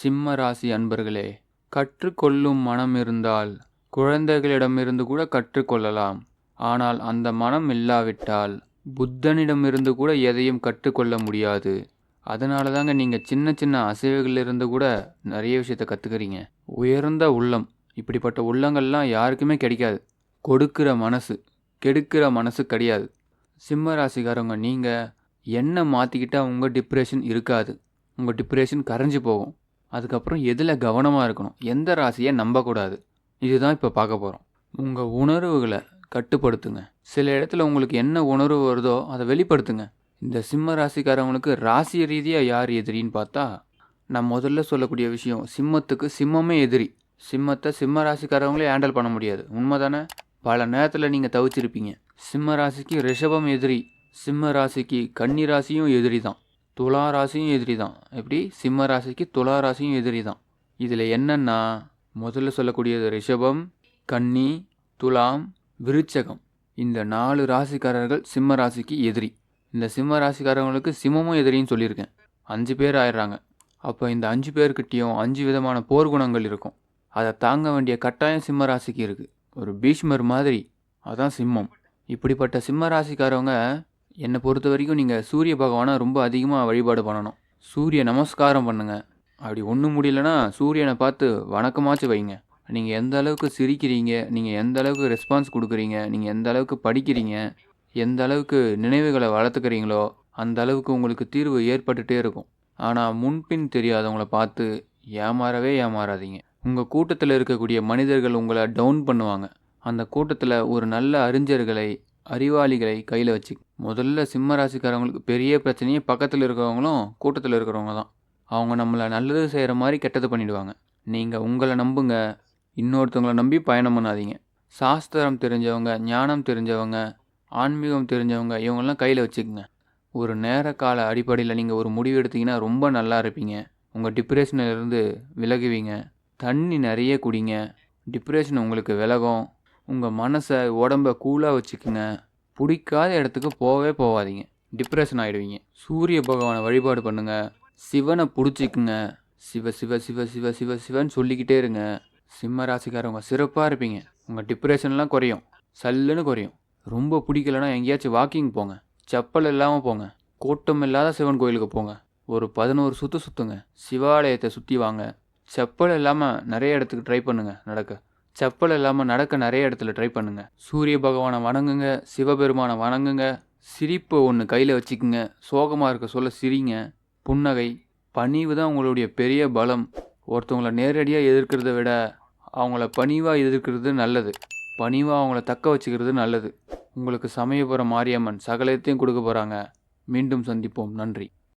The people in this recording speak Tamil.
சிம்ம ராசி அன்பர்களே, கற்றுக்கொள்ளும் மனம் இருந்தால் குழந்தைகளிடமிருந்து கூட கற்றுக்கொள்ளலாம். ஆனால் அந்த மனம் இல்லாவிட்டால் புத்தனிடமிருந்து கூட எதையும் கற்றுக்கொள்ள முடியாது. அதனால தாங்க நீங்கள் சின்ன சின்ன அசைவுகளிலிருந்து கூட நிறைய விஷயத்தை கற்றுக்கிறீங்க. உயர்ந்த உள்ளம், இப்படிப்பட்ட உள்ளங்கள்லாம் யாருக்குமே கிடைக்காது. கொடுக்கிற மனசு, கெடுக்கிற மனசு கிடையாது. சிம்ம ராசிக்காரவங்க நீங்கள் என்ன மாற்றிக்கிட்டா உங்கள் டிப்ரெஷன் இருக்காது. உங்கள் டிப்ரெஷன் கரைஞ்சி போகும். அதுக்கப்புறம் எதில் கவனமாக இருக்கணும், எந்த ராசியை நம்பக்கூடாது, இதுதான் இப்போ பார்க்க போகிறோம். உங்கள் உணர்வுகளை கட்டுப்படுத்துங்க. சில இடத்துல உங்களுக்கு என்ன உணர்வு வருதோ அதை வெளிப்படுத்துங்க. இந்த சிம்ம ராசிக்காரவங்களுக்கு ராசி ரீதியாக யார் எதிரின்னு பார்த்தா, நான் முதல்ல சொல்லக்கூடிய விஷயம், சிம்மத்துக்கு சிம்மமே எதிரி. சிம்மத்தை சிம்ம ராசிக்காரவங்களே ஹேண்டில் பண்ண முடியாது. உண்மை தானே? பல நேரத்தில் நீங்கள் தவிச்சிருப்பீங்க. சிம்ம ராசிக்கு ரிஷபம் எதிரி, சிம்ம ராசிக்கு கன்னி ராசியும் எதிரி தான், துலா ராசியும் எதிரி தான். எப்படி? சிம்ம ராசிக்கு துலா ராசியும் எதிரி தான். இதில் என்னென்னா, முதல்ல சொல்லக்கூடியது ரிஷபம், கன்னி, துலாம், விருச்சகம். இந்த 4 ராசிக்காரர்கள் சிம்ம ராசிக்கு எதிரி. இந்த சிம்ம ராசிக்காரங்களுக்கு சிம்மமும் எதிரின்னு சொல்லியிருக்கேன். 5 பேர் ஆயிடுறாங்க. அப்போ இந்த 5 பேர்கிட்டையும் 5 விதமான போர்க்குணங்கள் இருக்கும். அதை தாங்க வேண்டிய கட்டாயம் சிம்ம ராசிக்கு இருக்குது. ஒரு பீஷ்மர் மாதிரி. அதான் சிம்மம். இப்படிப்பட்ட சிம்ம ராசிக்காரவங்க, என்னை பொறுத்த வரைக்கும் நீங்கள் சூரிய பகவானை ரொம்ப அதிகமாக வழிபாடு பண்ணணும். சூரிய நமஸ்காரம் பண்ணுங்கள். அப்படி ஒன்றும் முடியலன்னா சூரியனை பார்த்து வணக்கமாச்சு வைங்க. நீங்கள் எந்த அளவுக்கு சிரிக்கிறீங்க, நீங்கள் எந்த அளவுக்கு ரெஸ்பான்ஸ் கொடுக்குறீங்க, நீங்கள் எந்த அளவுக்கு படிக்கிறீங்க, எந்த அளவுக்கு நினைவுகளை வளர்த்துக்கிறீங்களோ அந்த அளவுக்கு உங்களுக்கு தீர்வு ஏற்பட்டுகிட்டே இருக்கும். ஆனால் முன்பின் தெரியாதவங்கள பார்த்து ஏமாறவே ஏமாறாதீங்க. உங்கள் கூட்டத்தில் இருக்கக்கூடிய மனிதர்கள் உங்களை டவுன் பண்ணுவாங்க. அந்த கூட்டத்தில் ஒரு நல்ல அறிஞர்களை, அறிவாளிகளை கையில் வச்சு. முதல்ல சிம்ம ராசிக்காரவங்களுக்கு பெரிய பிரச்சனையே பக்கத்தில் இருக்கிறவங்களும் கூட்டத்தில் இருக்கிறவங்க தான். அவங்க நம்மளை நல்லது செய்கிற மாதிரி கெட்டது பண்ணிவிடுவாங்க. நீங்கள் உங்களை நம்புங்க, இன்னொருத்தவங்களை நம்பி பயணம் பண்ணாதீங்க. சாஸ்திரம் தெரிஞ்சவங்க, ஞானம் தெரிஞ்சவங்க, ஆன்மீகம் தெரிஞ்சவங்க, இவங்கெல்லாம் கையில் வச்சுக்கோங்க. ஒரு நேர கால அடிப்படையில் நீங்கள் ஒரு முடிவு எடுத்தீங்கன்னா ரொம்ப நல்லா இருப்பீங்க. உங்கள் டிப்ரெஷனிலிருந்து விலகுவீங்க. தண்ணி நிறைய குடிங்க, டிப்ரெஷன் உங்களுக்கு விலகும். உங்கள் மனசை, உடம்பை கூலாக வச்சுக்குங்க. பிடிக்காத இடத்துக்கு போகவே போகாதீங்க, டிப்ரெஷன் ஆகிடுவீங்க. சூரிய பகவானை வழிபாடு பண்ணுங்கள். சிவனை பிடிச்சிக்குங்க. சிவ சிவ சிவ சிவ சிவ சிவன்னு சொல்லிக்கிட்டே இருங்க. சிம்ம ராசிக்காரவங்க சிறப்பாக இருப்பீங்க. உங்கள் டிப்ரெஷன்லாம் குறையும், சல்லுன்னு குறையும். ரொம்ப பிடிக்கலன்னா எங்கேயாச்சும் வாக்கிங் போங்க. செப்பல் இல்லாமல் போங்க. கூட்டம் இல்லாத சிவன் கோயிலுக்கு போங்க. ஒரு 11 சுற்று சுற்றுங்க. சிவாலயத்தை சுற்றி வாங்க. செப்பல் இல்லாமல் நிறைய இடத்துக்கு ட்ரை பண்ணுங்கள் நடக்க. செப்பல் இல்லாமல் நடக்க நிறைய இடத்துல ட்ரை பண்ணுங்கள். சூரிய பகவானை வணங்குங்க, சிவபெருமானை வணங்குங்க. சிரிப்பு ஒன்று கையில் வச்சுக்குங்க. சோகமாக இருக்க சொல்ல சிரிங்க. புன்னகை, பணிவு தான் உங்களுடைய பெரிய பலம். ஒருத்தவங்களை நேரடியாக எதிர்க்கிறத விட அவங்கள பணிவாக எதிர்க்கிறது நல்லது. பணிவாக அவங்கள தக்க வச்சுக்கிறது நல்லது. உங்களுக்கு சமயபுரம் மாரியம்மன் சகலத்தையும் கொடுக்க போகிறாங்க. மீண்டும் சந்திப்போம். நன்றி.